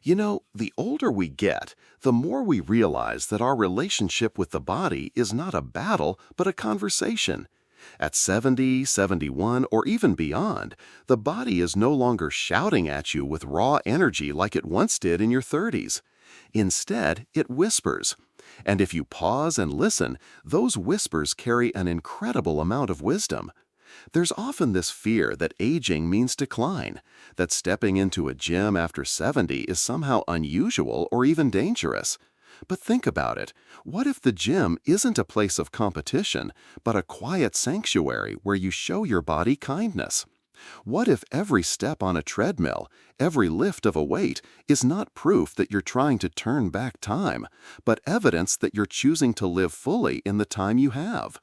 The older we get, the more we realize that our relationship with the body is not a battle, but a conversation. At 70, 71, or even beyond, the body is no longer shouting at you with raw energy like it once did in your 30s. Instead, it whispers. And if you pause and listen, those whispers carry an incredible amount of wisdom. There's often this fear that aging means decline, that stepping into a gym after 70 is somehow unusual or even dangerous. But think about it. What if the gym isn't a place of competition, but a quiet sanctuary where you show your body kindness? What if every step on a treadmill, every lift of a weight, is not proof that you're trying to turn back time, but evidence that you're choosing to live fully in the time you have?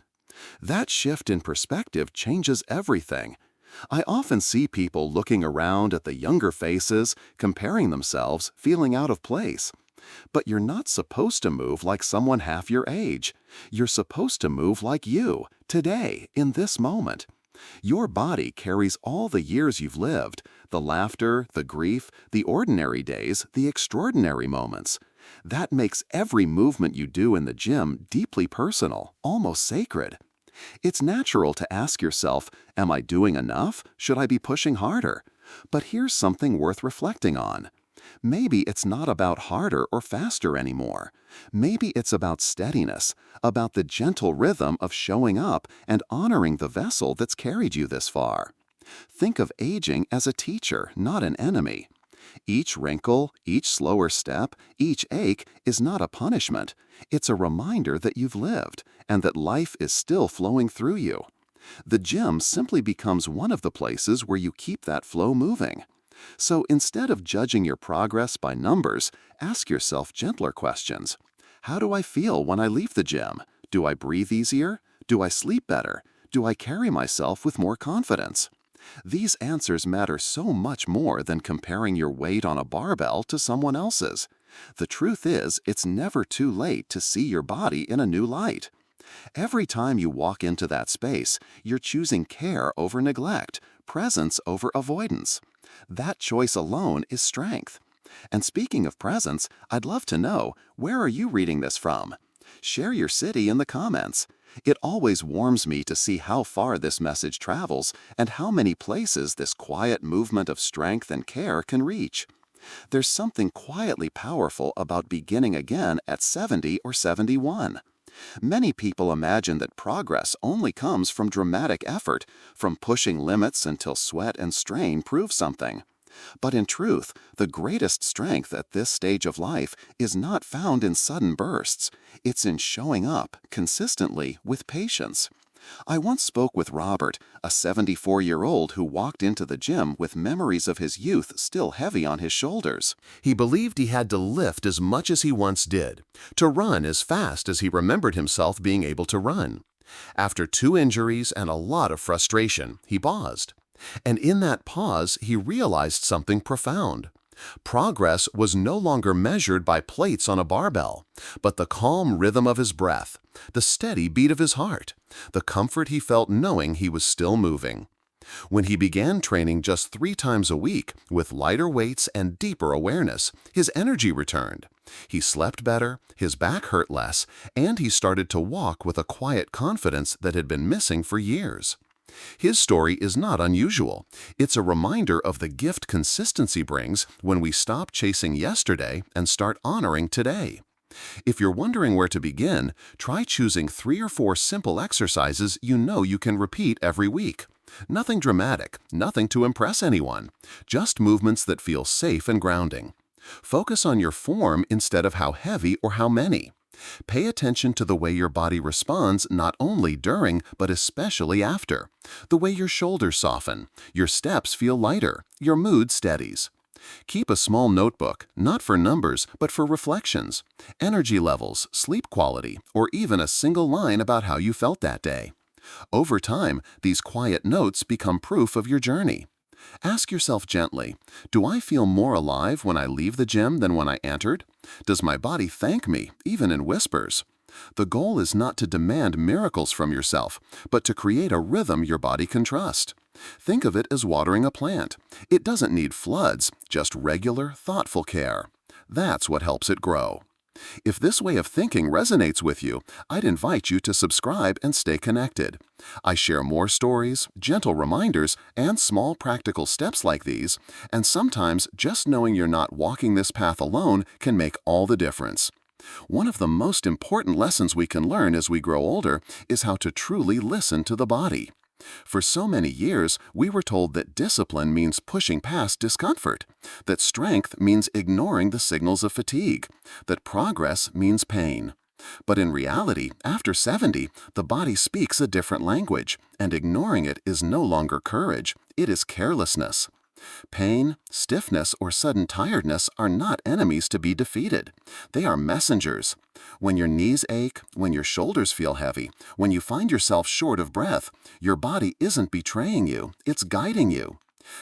That shift in perspective changes everything. I often see people looking around at the younger faces, comparing themselves, feeling out of place. But you're not supposed to move like someone half your age. You're supposed to move like you, today, in this moment. Your body carries all the years you've lived, the laughter, the grief, the ordinary days, the extraordinary moments. That makes every movement you do in the gym deeply personal, almost sacred. It's natural to ask yourself, am I doing enough? Should I be pushing harder? But here's something worth reflecting on. Maybe it's not about harder or faster anymore. Maybe it's about steadiness, about the gentle rhythm of showing up and honoring the vessel that's carried you this far. Think of aging as a teacher, not an enemy. Each wrinkle, each slower step, each ache is not a punishment. It's a reminder that you've lived and that life is still flowing through you. The gym simply becomes one of the places where you keep that flow moving. So instead of judging your progress by numbers, ask yourself gentler questions. How do I feel when I leave the gym? Do I breathe easier? Do I sleep better? Do I carry myself with more confidence? These answers matter so much more than comparing your weight on a barbell to someone else's. The truth is, it's never too late to see your body in a new light. Every time you walk into that space, you're choosing care over neglect, presence over avoidance. That choice alone is strength. And speaking of presence, I'd love to know, where are you reading this from? Share your city in the comments. It always warms me to see how far this message travels and how many places this quiet movement of strength and care can reach. There's something quietly powerful about beginning again at 70 or 71. Many people imagine that progress only comes from dramatic effort, from pushing limits until sweat and strain prove something. But in truth, the greatest strength at this stage of life is not found in sudden bursts. It's in showing up, consistently, with patience. I once spoke with Robert, a 74-year-old who walked into the gym with memories of his youth still heavy on his shoulders. He believed he had to lift as much as he once did, to run as fast as he remembered himself being able to run. After 2 injuries and a lot of frustration, he paused. And in that pause, he realized something profound. Progress was no longer measured by plates on a barbell, but the calm rhythm of his breath, the steady beat of his heart, the comfort he felt knowing he was still moving. When he began training just 3 times a week, with lighter weights and deeper awareness, his energy returned. He slept better, his back hurt less, and he started to walk with a quiet confidence that had been missing for years. His story is not unusual. It's a reminder of the gift consistency brings when we stop chasing yesterday and start honoring today. If you're wondering where to begin, try choosing 3 or 4 simple exercises you know you can repeat every week. Nothing dramatic, nothing to impress anyone, just movements that feel safe and grounding. Focus on your form instead of how heavy or how many. Pay attention to the way your body responds not only during, but especially after. The way your shoulders soften, your steps feel lighter, your mood steadies. Keep a small notebook, not for numbers, but for reflections, energy levels, sleep quality, or even a single line about how you felt that day. Over time, these quiet notes become proof of your journey. Ask yourself gently, do I feel more alive when I leave the gym than when I entered? Does my body thank me, even in whispers? The goal is not to demand miracles from yourself, but to create a rhythm your body can trust. Think of it as watering a plant. It doesn't need floods, just regular, thoughtful care. That's what helps it grow. If this way of thinking resonates with you, I'd invite you to subscribe and stay connected. I share more stories, gentle reminders, and small practical steps like these, and sometimes just knowing you're not walking this path alone can make all the difference. One of the most important lessons we can learn as we grow older is how to truly listen to the body. For so many years, we were told that discipline means pushing past discomfort, that strength means ignoring the signals of fatigue, that progress means pain. But in reality, after 70, the body speaks a different language, and ignoring it is no longer courage, it is carelessness. Pain, stiffness, or sudden tiredness are not enemies to be defeated. They are messengers. When your knees ache, when your shoulders feel heavy, when you find yourself short of breath, your body isn't betraying you, it's guiding you.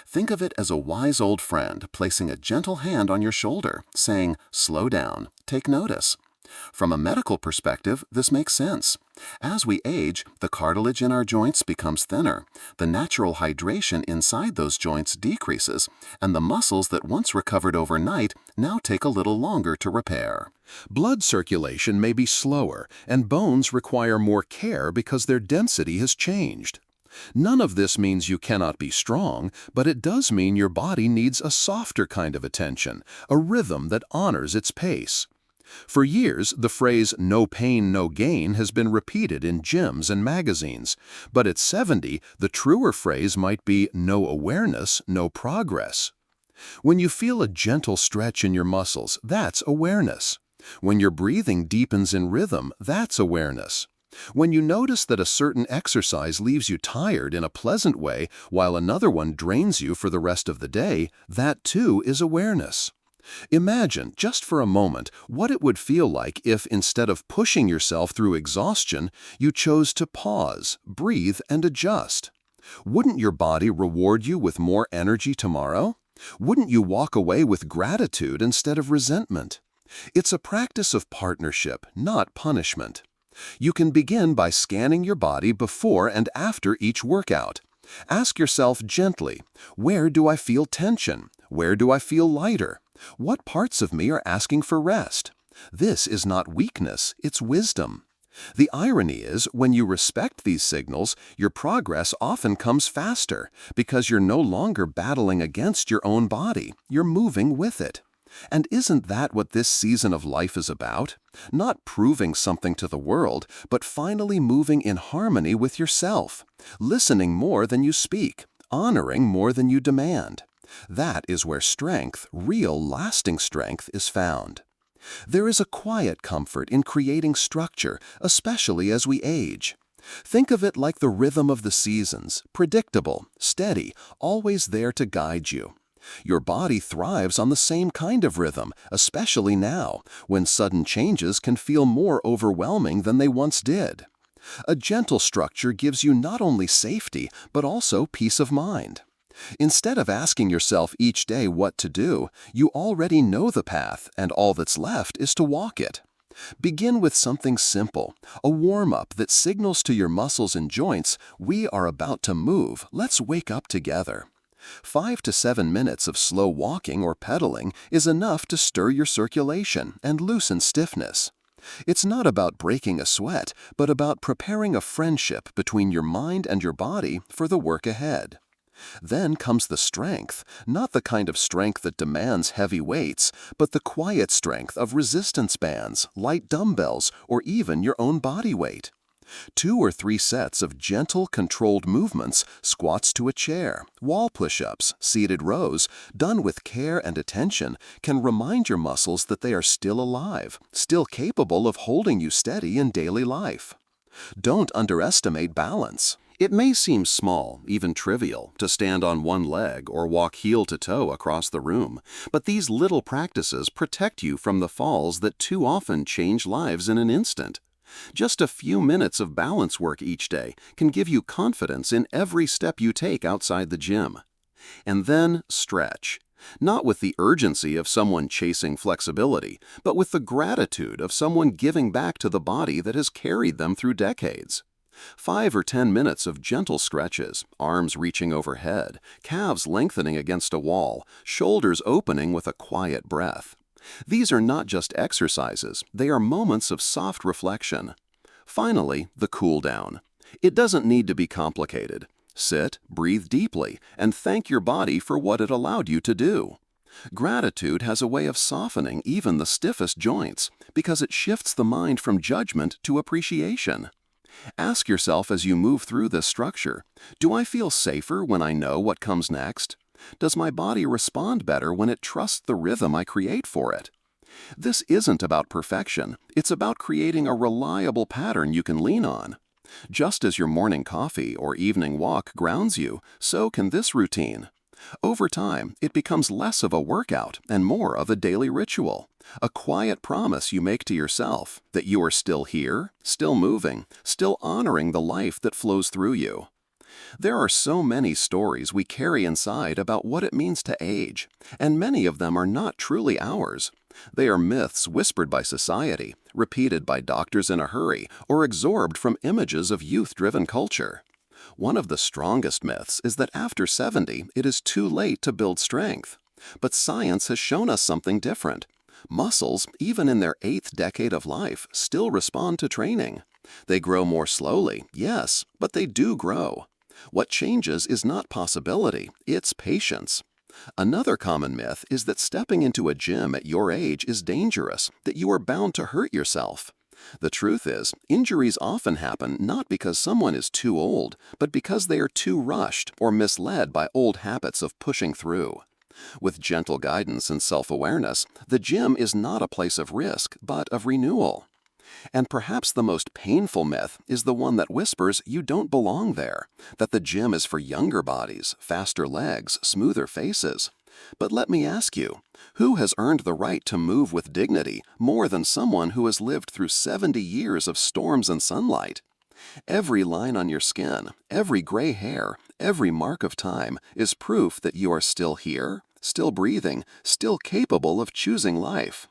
Think of it as a wise old friend placing a gentle hand on your shoulder, saying, "Slow down, take notice." From a medical perspective, this makes sense. As we age, the cartilage in our joints becomes thinner, the natural hydration inside those joints decreases, and the muscles that once recovered overnight now take a little longer to repair. Blood circulation may be slower, and bones require more care because their density has changed. None of this means you cannot be strong, but it does mean your body needs a softer kind of attention, a rhythm that honors its pace. For years, the phrase "no pain, no gain" has been repeated in gyms and magazines, but at 70, the truer phrase might be "no awareness, no progress." When you feel a gentle stretch in your muscles, that's awareness. When your breathing deepens in rhythm, that's awareness. When you notice that a certain exercise leaves you tired in a pleasant way while another one drains you for the rest of the day, that too is awareness. Imagine, just for a moment, what it would feel like if, instead of pushing yourself through exhaustion, you chose to pause, breathe, and adjust. Wouldn't your body reward you with more energy tomorrow? Wouldn't you walk away with gratitude instead of resentment? It's a practice of partnership, not punishment. You can begin by scanning your body before and after each workout. Ask yourself gently, where do I feel tension? Where do I feel lighter? What parts of me are asking for rest? This is not weakness, it's wisdom. The irony is, when you respect these signals, your progress often comes faster because you're no longer battling against your own body, you're moving with it. And isn't that what this season of life is about? Not proving something to the world, but finally moving in harmony with yourself, listening more than you speak, honoring more than you demand. That is where strength, real lasting strength, is found. There is a quiet comfort in creating structure, especially as we age. Think of it like the rhythm of the seasons, predictable, steady, always there to guide you. Your body thrives on the same kind of rhythm, especially now, when sudden changes can feel more overwhelming than they once did. A gentle structure gives you not only safety, but also peace of mind. Instead of asking yourself each day what to do, you already know the path, and all that's left is to walk it. Begin with something simple, a warm-up that signals to your muscles and joints, we are about to move, let's wake up together. 5 to 7 minutes of slow walking or pedaling is enough to stir your circulation and loosen stiffness. It's not about breaking a sweat, but about preparing a friendship between your mind and your body for the work ahead. Then comes the strength, not the kind of strength that demands heavy weights, but the quiet strength of resistance bands, light dumbbells, or even your own body weight. 2 or 3 sets of gentle, controlled movements, squats to a chair, wall push-ups, seated rows, done with care and attention, can remind your muscles that they are still alive, still capable of holding you steady in daily life. Don't underestimate balance. It may seem small, even trivial, to stand on one leg or walk heel to toe across the room, but these little practices protect you from the falls that too often change lives in an instant. Just a few minutes of balance work each day can give you confidence in every step you take outside the gym. And then stretch. Not with the urgency of someone chasing flexibility, but with the gratitude of someone giving back to the body that has carried them through decades. 5 or 10 minutes of gentle stretches, arms reaching overhead, calves lengthening against a wall, shoulders opening with a quiet breath. These are not just exercises, they are moments of soft reflection. Finally, the cool down. It doesn't need to be complicated. Sit, breathe deeply, and thank your body for what it allowed you to do. Gratitude has a way of softening even the stiffest joints because it shifts the mind from judgment to appreciation. Ask yourself as you move through this structure, do I feel safer when I know what comes next? Does my body respond better when it trusts the rhythm I create for it? This isn't about perfection, it's about creating a reliable pattern you can lean on. Just as your morning coffee or evening walk grounds you, so can this routine. Over time, it becomes less of a workout and more of a daily ritual, a quiet promise you make to yourself that you are still here, still moving, still honoring the life that flows through you. There are so many stories we carry inside about what it means to age, and many of them are not truly ours. They are myths whispered by society, repeated by doctors in a hurry, or absorbed from images of youth-driven culture. One of the strongest myths is that after 70, it is too late to build strength. But science has shown us something different. Muscles, even in their 8th decade of life, still respond to training. They grow more slowly, yes, but they do grow. What changes is not possibility, it's patience. Another common myth is that stepping into a gym at your age is dangerous, that you are bound to hurt yourself. The truth is, injuries often happen not because someone is too old, but because they are too rushed or misled by old habits of pushing through. With gentle guidance and self-awareness, the gym is not a place of risk, but of renewal. And perhaps the most painful myth is the one that whispers you don't belong there, that the gym is for younger bodies, faster legs, smoother faces. But let me ask you, who has earned the right to move with dignity more than someone who has lived through 70 years of storms and sunlight? Every line on your skin, every gray hair, every mark of time is proof that you are still here, still breathing, still capable of choosing life.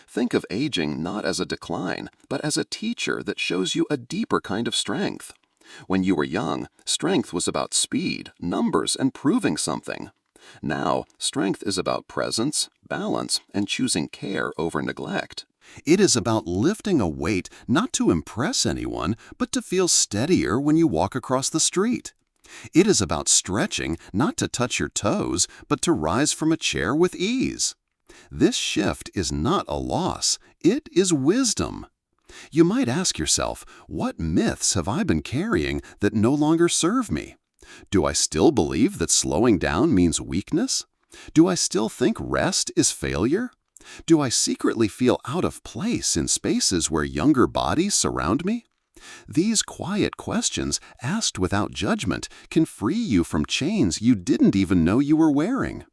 Think of aging not as a decline, but as a teacher that shows you a deeper kind of strength. When you were young, strength was about speed, numbers, and proving something. Now, strength is about presence, balance, and choosing care over neglect. It is about lifting a weight not to impress anyone, but to feel steadier when you walk across the street. It is about stretching not to touch your toes, but to rise from a chair with ease. This shift is not a loss, it is wisdom. You might ask yourself, what myths have I been carrying that no longer serve me? Do I still believe that slowing down means weakness? Do I still think rest is failure? Do I secretly feel out of place in spaces where younger bodies surround me? These quiet questions, asked without judgment, can free you from chains you didn't even know you were wearing.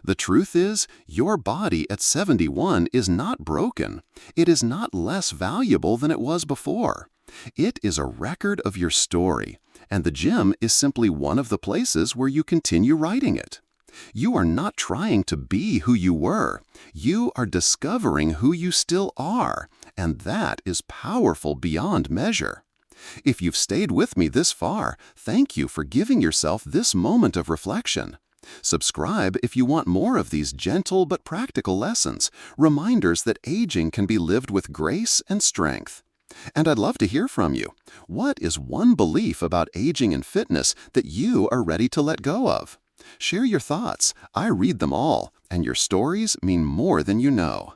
The truth is, your body at 71 is not broken. It is not less valuable than it was before. It is a record of your story, and the gym is simply one of the places where you continue writing it. You are not trying to be who you were. You are discovering who you still are, and that is powerful beyond measure. If you've stayed with me this far, thank you for giving yourself this moment of reflection. Subscribe if you want more of these gentle but practical lessons, reminders that aging can be lived with grace and strength. And I'd love to hear from you. What is one belief about aging and fitness that you are ready to let go of? Share your thoughts. I read them all, and your stories mean more than you know.